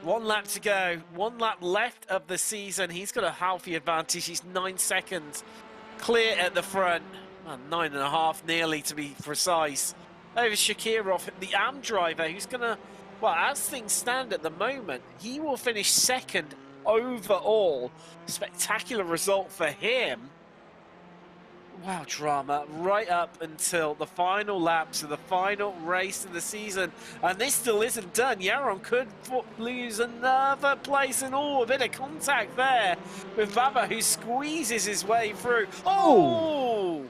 Speaker 2: 1 lap to go, 1 lap left of the season. He's got a healthy advantage. He's 9 seconds clear at the front. Well, 9.5 nearly to be precise. Over Shakirov, the AM driver, who's going to, well, as things stand at the moment, he will finish 2nd overall. Spectacular result for him. Wow, drama right up until the final laps of the final race of the season. And this still isn't done. Yaron could lose another place and all. A bit of contact there with Barber, who squeezes his way through. Oh!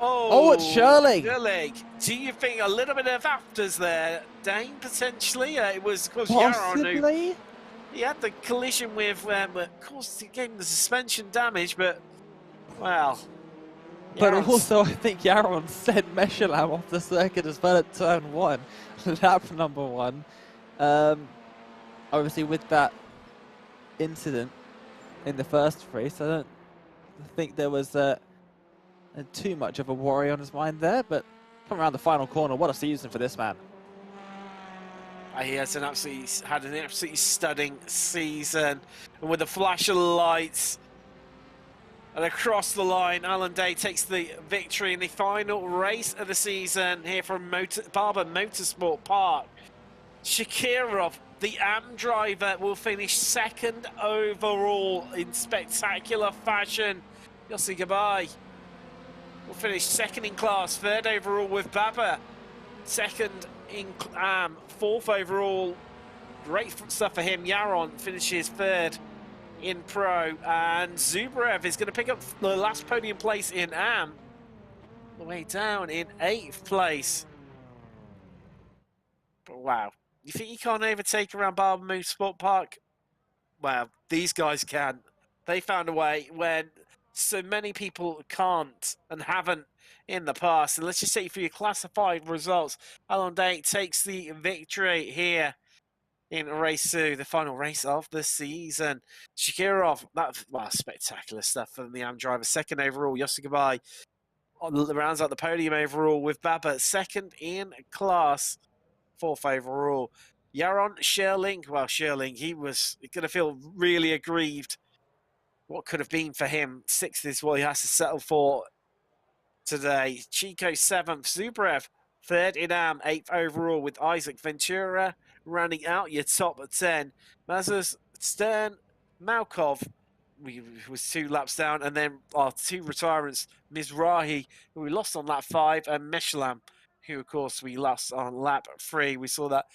Speaker 2: Oh,
Speaker 3: it's Sherling.
Speaker 2: Sherling. Do you think a little bit of afters there, Dane, potentially? It was, of course, Yaron who
Speaker 3: Possibly.
Speaker 2: he had the collision with, caused the game the suspension damage, but, well.
Speaker 3: But
Speaker 2: Yaron's...
Speaker 3: also, I think Yaron sent Meshalam off the circuit as well at turn 1, lap number 1. Obviously, with that incident in the first race, I don't think there was too much of a worry on his mind there, but coming around the final corner, what a season for this man.
Speaker 2: He has had an absolutely stunning season, and with a flash of lights and across the line, Alan Day takes the victory in the final race of the season here from Barber Motorsport Park. Shakirov, the AM driver, will finish second overall in spectacular fashion. Yossi Gabai will finish second in class, third overall with Barber, second in AM, fourth overall. Great stuff for him. Yaron finishes third in Pro, and Zubrev is going to pick up the last podium place in AM, the way down in 8th place. But wow, you think you can't overtake around Barber Motorsport Park? Well, these guys can. They found a way when so many people can't and haven't in the past. And let's just say for your classified results, Alon Day takes the victory here in race 2, the final race of the season. Shakirov, spectacular stuff from the AM driver. Second overall, Yossi Gabai rounds out the podium overall with Baba second in class, fourth overall. Yaron Sherling, well, Sherling, he was going to feel really aggrieved. What could have been for him? Sixth is what he has to settle for today. Chico 7th, Zubrev 3rd in AM, 8th overall with Isaac Ventura running out your top 10. Mazurs, Stern, Malkov was 2 laps down, and then our 2 retirements, Mizrahi, who we lost on lap 5, and Meshalam, who of course we lost on lap 3. We saw that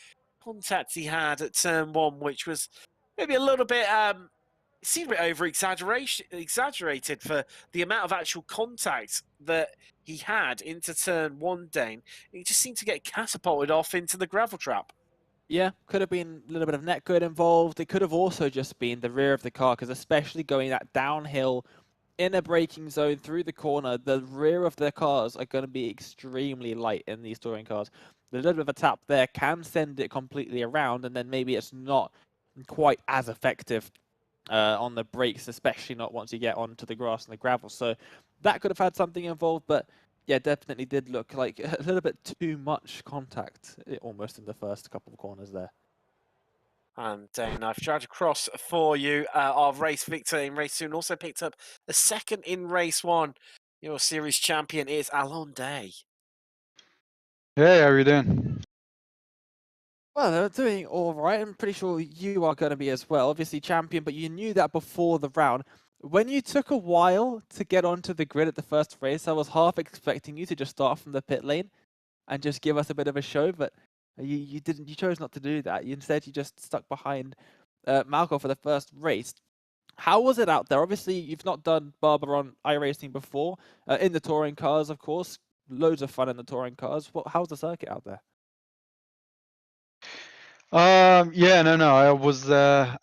Speaker 2: contact he had at turn 1, which was maybe a little bit it seemed a bit exaggerated for the amount of actual contact that he had into turn 1, Dane. He just seemed to get catapulted off into the gravel trap.
Speaker 3: Yeah, could have been a little bit of netcode involved. It could have also just been the rear of the car, because especially going that downhill in a braking zone through the corner, the rear of their cars are going to be extremely light in these touring cars. A little bit of a tap there can send it completely around, and then maybe it's not quite as effective on the brakes, especially not once you get onto the grass and the gravel. So that could have had something involved, but yeah, definitely did look like a little bit too much contact almost in the first couple of corners there.
Speaker 2: And Dane, I've dragged across for you our race victor in race 2, and also picked up the second in race 1. Your series champion is Alon Day.
Speaker 4: Hey, how are you doing?
Speaker 3: Well, they're doing all right. I'm pretty sure you are going to be as well. Obviously champion, but you knew that before the round. When you took a while to get onto the grid at the first race, I was half expecting you to just start from the pit lane and just give us a bit of a show, but you didn't. You chose not to do that. Instead, you just stuck behind Malco for the first race. How was it out there? Obviously, you've not done Barber on iRacing before. In the touring cars, of course. Loads of fun in the touring cars. How's the circuit out there?
Speaker 4: Yeah, no.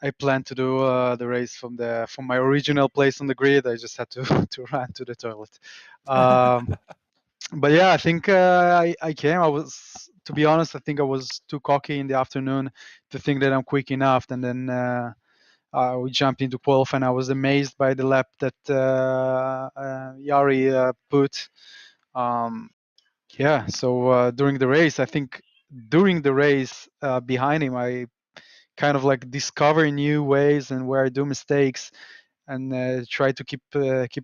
Speaker 4: I planned to do the race from my original place on the grid. I just had to to run to the toilet. But yeah, I think I came. To be honest, I think I was too cocky in the afternoon to think that I'm quick enough, and then we jumped into qualif, and I was amazed by the lap that Yari put. Yeah, so during the race, I think during the race behind him, I kind of like discover new ways and where I do mistakes, and try to keep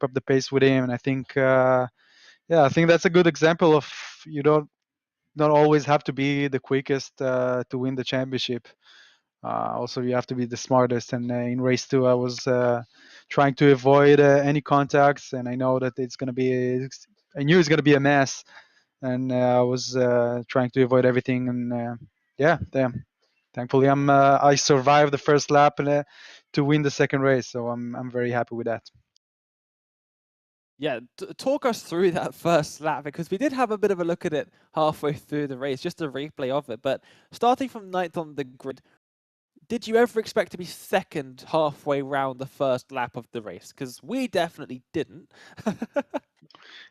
Speaker 4: up the pace with him. And I think, I think that's a good example of you don't not always have to be the quickest to win the championship. Also, you have to be the smartest. And in race 2, I was trying to avoid any contacts, and I know that I knew it's gonna be a mess, and I was trying to avoid everything. And thankfully, I survived the first lap to win the second race, so I'm very happy with that.
Speaker 3: Yeah, talk us through that first lap, because we did have a bit of a look at it halfway through the race, just a replay of it. But starting from ninth on the grid, did you ever expect to be second halfway round the first lap of the race? Because we definitely didn't.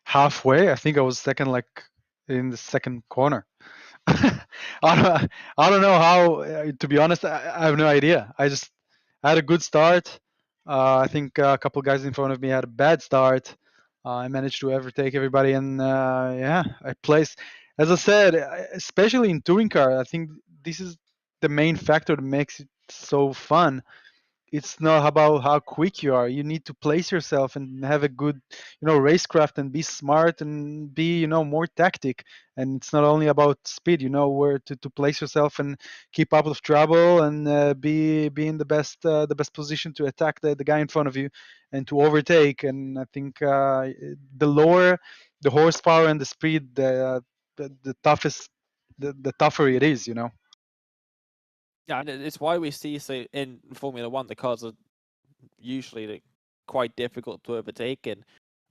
Speaker 4: Halfway, I think I was second, like in the second corner. I don't know how. To be honest, I have no idea. I had a good start. I think a couple guys in front of me had a bad start. I managed to overtake everybody, and yeah, I placed. As I said, especially in touring car, I think this is the main factor that makes it so fun. It's not about how quick you are. You need to place yourself and have a good, racecraft, and be smart and be, more tactic. And it's not only about speed. You know where to place yourself and keep out of trouble, and be in the best position to attack the guy in front of you and to overtake. And I think the lower the horsepower and the speed, the toughest, the tougher it is.
Speaker 3: Yeah, and it's why we see, so in Formula One, the cars are usually like, quite difficult to overtake, and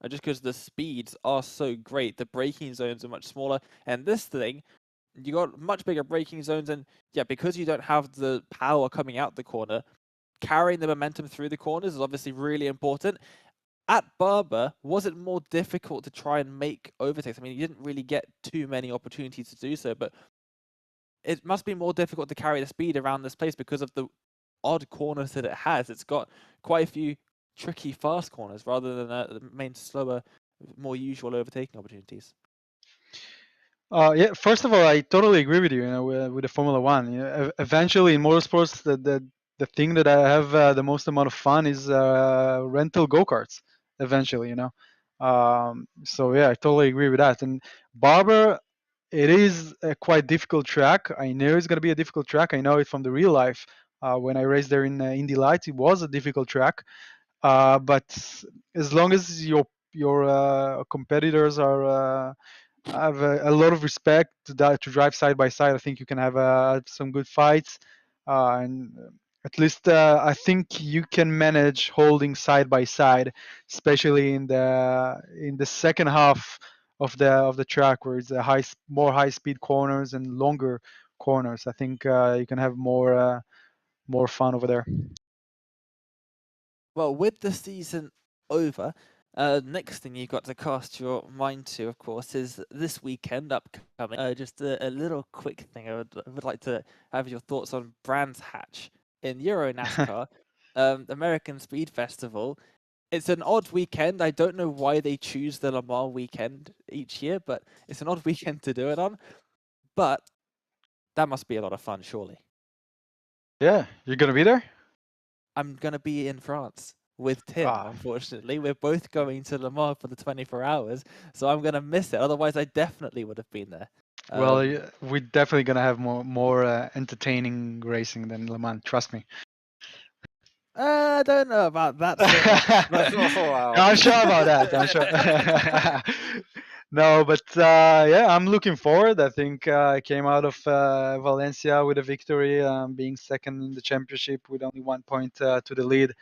Speaker 3: just because the speeds are so great, the braking zones are much smaller. And this thing, you got much bigger braking zones, and yeah, because you don't have the power coming out the corner, carrying the momentum through the corners is obviously really important. At Barber, was it more difficult to try and make overtakes? I mean, you didn't really get too many opportunities to do so, but it must be more difficult to carry the speed around this place because of the odd corners that it has. It's got quite a few tricky fast corners rather than the main slower, more usual overtaking opportunities.
Speaker 4: Yeah, first of all, I totally agree with you. With the Formula One. Eventually in motorsports, the thing that I have the most amount of fun is rental go karts. Eventually, so yeah, I totally agree with that. And Barber, it is a quite difficult track. I know it's gonna be a difficult track. I know it from the real life. When I raced there in Indy Lights, it was a difficult track. But as long as your competitors are I have a lot of respect to drive side by side. I think you can have some good fights, and at least I think you can manage holding side by side, especially in the second half of the track, where it's more high speed corners and longer corners. I think you can have more fun over there.
Speaker 3: Well, with the season over, next thing you've got to cast your mind to, of course, is this weekend upcoming. Just a little quick thing. I would like to have your thoughts on Brands Hatch in Euro NASCAR, American Speed Festival. It's an odd weekend. I don't know why they choose the Le Mans weekend each year, but it's an odd weekend to do it on. But that must be a lot of fun, surely.
Speaker 4: Yeah, you're gonna be there.
Speaker 3: I'm going to be in France with Tim,
Speaker 4: Ah,
Speaker 3: unfortunately. We're both going to Le Mans for the 24 hours, so I'm going to miss it. Otherwise, I definitely would have been there.
Speaker 4: well, we're definitely gonna have more entertaining racing than Le Mans. Trust me.
Speaker 3: I don't know about that so much, but
Speaker 2: Wow.
Speaker 4: I'm sure about that. I'm sure. No, but yeah, I'm looking forward. I think I came out of Valencia with a victory, being second in the championship with only 1 point to the lead.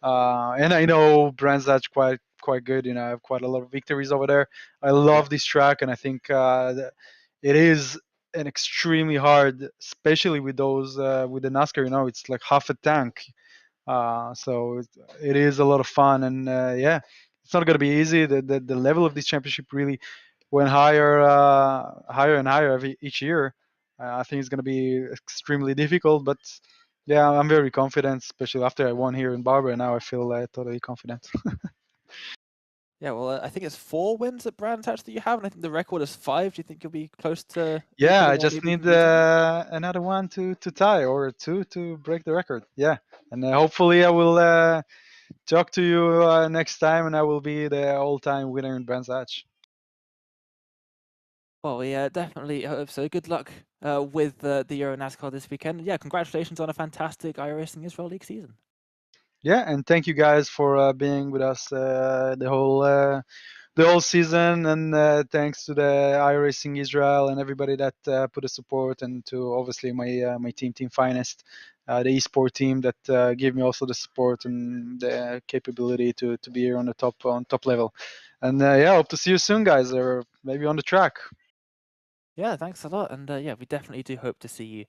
Speaker 4: And I know Brands quite good. I have quite a lot of victories over there. I love this track, and I think it is an extremely hard, especially with those with the NASCAR. It's like half a tank. So it is a lot of fun, and yeah, it's not going to be easy. The level of this championship really went higher and higher each year. I think it's going to be extremely difficult, but yeah, I'm very confident, especially after I won here in Barber. Now I feel totally confident.
Speaker 3: yeah, well, I think it's 4 wins at Brands Hatch that you have, and I think the record is 5. Do you think you'll be close to
Speaker 4: Yeah,
Speaker 3: equaling
Speaker 4: I
Speaker 3: or
Speaker 4: just
Speaker 3: maybe even
Speaker 4: need
Speaker 3: beating it?
Speaker 4: another one to tie, or two to break the record. Yeah, and hopefully I will talk to you next time, and I will be the all-time winner in Brands Hatch.
Speaker 3: Well, yeah, definitely hope so. Good luck with the Euro NASCAR this weekend. Yeah, congratulations on a fantastic iRacing Israel League season.
Speaker 4: Yeah, and thank you guys for being with us the whole the whole season, and thanks to the iRacing Israel and everybody that put the support, and to obviously my team Finest, the eSport team that gave me also the support and the capability to be here on the top level. And yeah, hope to see you soon, guys, or maybe on the track.
Speaker 3: Yeah, thanks a lot. And yeah, we definitely do hope to see you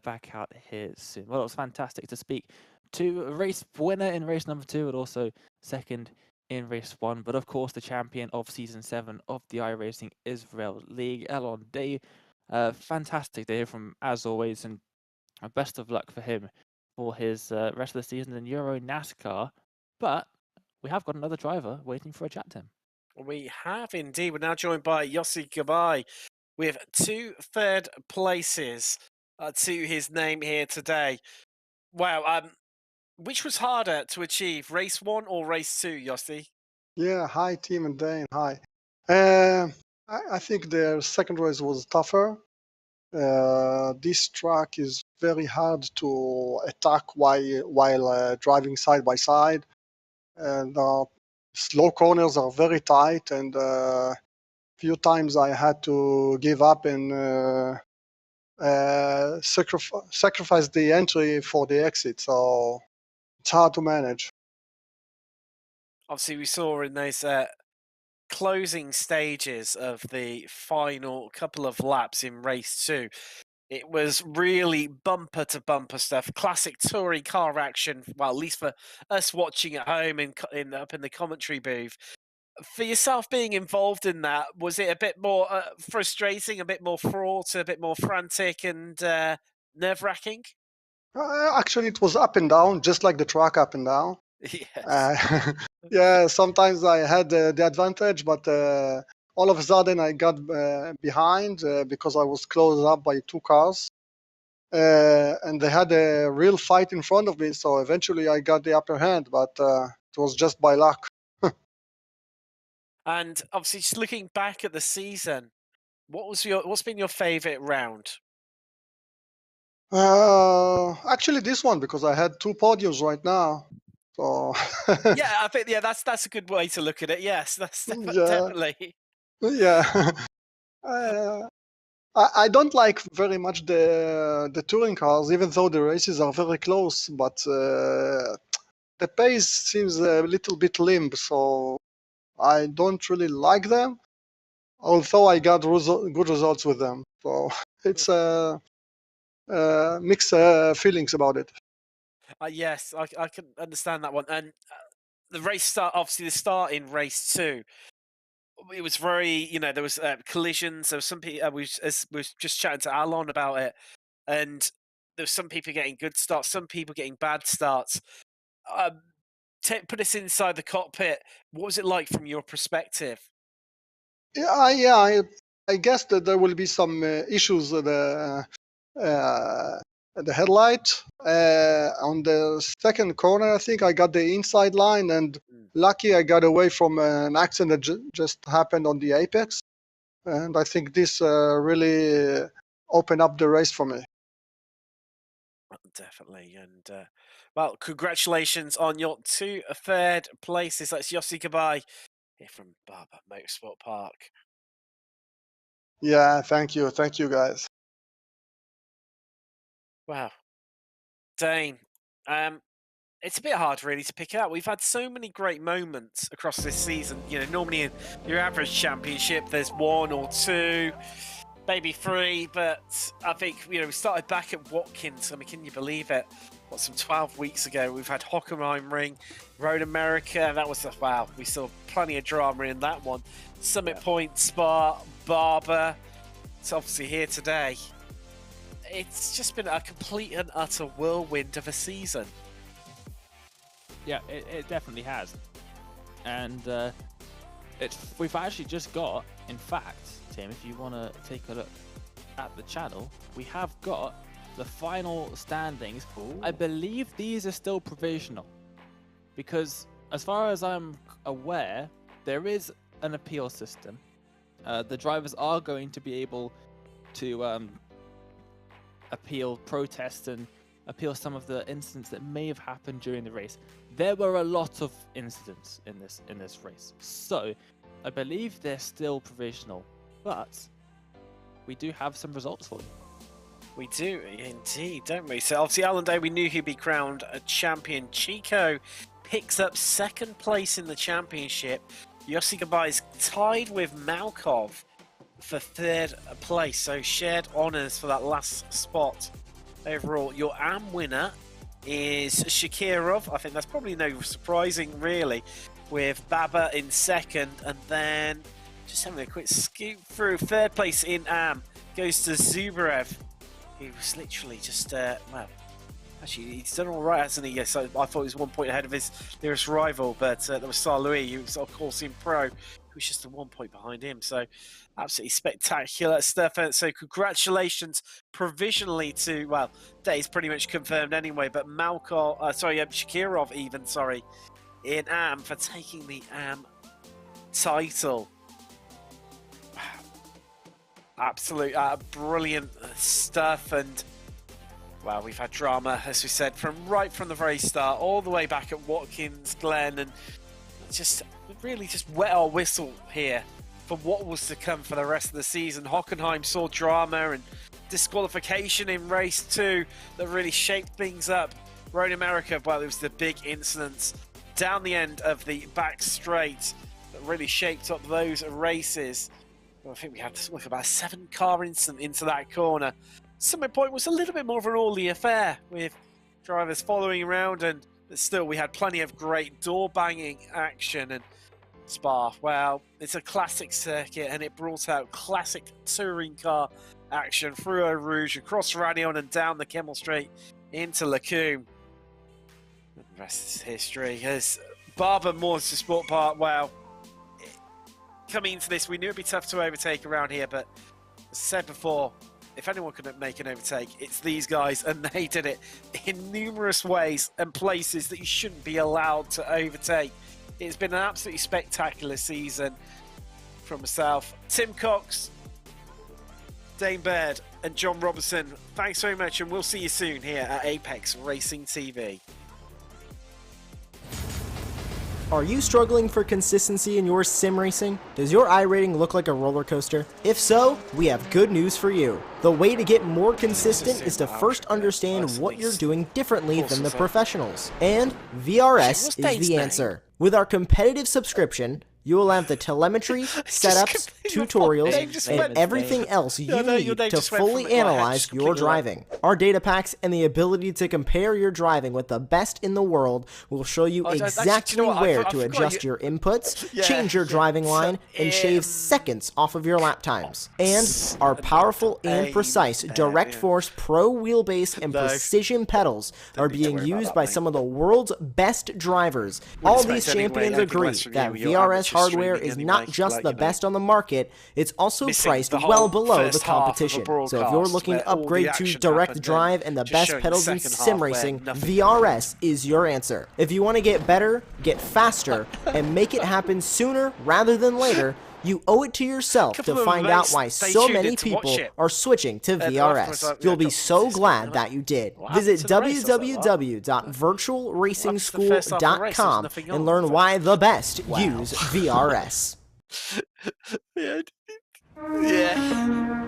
Speaker 3: back out here soon. Well, it was fantastic to speak to a race winner in race number 2 and also second in race 1. But of course, the champion of season 7 of the iRacing Israel League, Elon Day. Fantastic to hear from, as always, and best of luck for him for his rest of the season in Euro NASCAR. But we have got another driver waiting for a chat, Tim.
Speaker 2: We have indeed. We're now joined by Yossi Gabai with 2 third places to his name here today. Wow. Which was harder to achieve, race 1 or race 2, Yossi?
Speaker 5: Yeah, hi, Tim and Dane. Hi. I think the second race was tougher. This track is very hard to attack while driving side by side, and slow corners are very tight. And few times I had to give up and sacrifice the entry for the exit. So it's hard to manage.
Speaker 2: Obviously, we saw in those closing stages of the final couple of laps in race 2, it was really bumper to bumper stuff, classic touring car action. Well, at least for us watching at home up in the commentary booth. For yourself being involved in that, was it a bit more frustrating, a bit more fraught, a bit more frantic and nerve-wracking?
Speaker 5: Actually, it was up and down, just like the track up and down.
Speaker 2: Yes.
Speaker 5: Yeah, sometimes I had the advantage, but all of a sudden I got behind because I was closed up by 2 cars. And they had a real fight in front of me, so eventually I got the upper hand, but it was just by luck.
Speaker 2: And obviously, just looking back at the season, what's been your favourite round?
Speaker 5: Actually, this one, because I had 2 podiums right now. So
Speaker 2: Yeah, I think that's a good way to look at it. Yes, that's
Speaker 5: yeah,
Speaker 2: definitely.
Speaker 5: yeah. uh, I don't like very much the touring cars, even though the races are very close. But the pace seems a little bit limp, so I don't really like them. Although I got good results with them, so it's mixed feelings about it.
Speaker 2: Yes, I can understand that one. And the race start, obviously, the start in race 2. It was very, there was collisions. There was some people. We was just chatting to Alon about it, and there was some people getting good starts, some people getting bad starts. Put us inside the cockpit. What was it like from your perspective?
Speaker 5: Yeah, I guess that there will be some issues with the headlight. On the second corner, I think I got the inside line, and lucky I got away from an accident that just happened on the apex. And I think this really opened up the race for me.
Speaker 2: Definitely. And well, congratulations on your 2 third places. That's Yossi Gabai here from Barber Motorsport Park.
Speaker 5: Yeah, thank you guys.
Speaker 2: Wow. Dane, it's a bit hard really to pick out. We've had so many great moments across this season. Normally in your average championship, there's 1 or 2, maybe 3, but I think, we started back at Watkins. I mean, can you believe it? Some 12 weeks ago, we've had Hockenheimring, Road America. That was wow. We saw plenty of drama in that one. Summit Point, Spa, Barber. It's obviously here today. It's just been a complete and utter whirlwind of a season.
Speaker 3: Yeah, it definitely has. And we've actually just got, in fact, Tim, if you want to take a look at the channel, we have got the final standings. Ooh. I believe these are still provisional because, as far as I'm aware, there is an appeal system. The drivers are going to be able to appeal protests and appeal some of the incidents that may have happened during the race. There were a lot of incidents in this race, so I believe they're still provisional, but we do have some results for you.
Speaker 2: We do indeed, don't we? So obviously Alan Day, we knew he'd be crowned a champion. Chico picks up second place in the championship. Yossi Gabai is tied with Malkov for third place, so shared honours for that last spot overall. Your AM winner is Shakirov. I think that's probably no surprising really, with Barber in second, and then just having a quick scoop through. Third place in AM goes to Zubarev. He was literally just, well, actually, he's done all right, hasn't he? Yes, I thought he was 1 point ahead of his nearest rival, but that was Star Louis, who was, of course, in pro, who was just 1 point behind him. So, absolutely spectacular stuff. So, congratulations provisionally to, well, that is pretty much confirmed anyway, but Shakirov even, sorry, in AM for taking the AM title. Absolute brilliant stuff, and well, we've had drama, as we said, from the very start, all the way back at Watkins Glen, and just really just wet our whistle here for what was to come for the rest of the season. Hockenheim saw drama and disqualification in race 2 that really shaped things up. Road America, well, it was the big incidents down the end of the back straight that really shaped up those races. I think we had to look about a 7-car incident into that corner. Summit Point was a little bit more of an orderly affair with drivers following around, but still we had plenty of great door banging action. And Spa, well, it's a classic circuit, and it brought out classic touring car action through Eau Rouge, across Radion and down the Kemmel Straight into Lacombe. The rest is history. As Barber Motorsport Park, well, coming into this, we knew it'd be tough to overtake around here, but as I said before, if anyone could make an overtake, it's these guys, and they did it in numerous ways and places that you shouldn't be allowed to overtake. It's been an absolutely spectacular season from myself, Tim Cox, Dane Baird, and John Robertson. Thanks very much, and we'll see you soon here at Apex Racing TV.
Speaker 1: Are you struggling for consistency in your sim racing? Does your iRating look like a roller coaster? If so, we have good news for you. The way to get more consistent is to first understand what you're doing differently than the professionals. And VRS is the answer. With our competitive subscription, you will have the telemetry, setups, tutorials, and everything else you need to fully analyze your driving. Our data packs and the ability to compare your driving with the best in the world will show you exactly where to adjust your inputs, change your driving line, and shave seconds off of your lap times. And our powerful and precise Direct Force Pro wheelbase and precision pedals are being used by some of the world's best drivers. All these champions agree that VRS hardware is not just the best on the market, it's also priced well below the competition. So if you're looking to upgrade to direct drive and the best pedals in sim racing, VRS is your answer. If you want to get better, get faster, and make it happen sooner rather than later, you owe it to yourself to find out why so many people are switching to VRS. You'll be so glad that you did. Visit www.virtualracingschool.com and learn why the best use VRS.
Speaker 2: Yeah.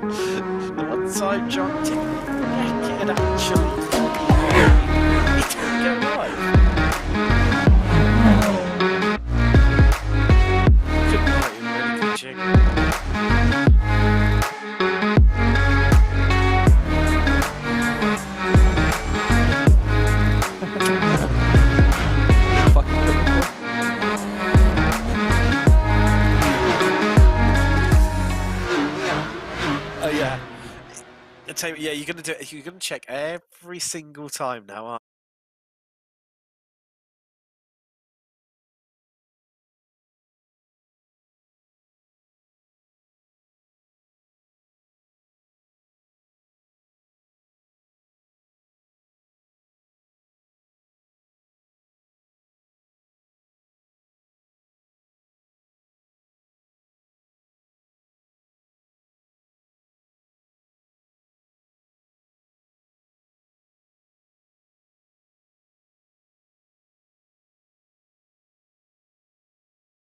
Speaker 2: The one time John didn't actually. It didn't go right. Yeah, you're gonna do it. You're gonna check every single time now, aren't you?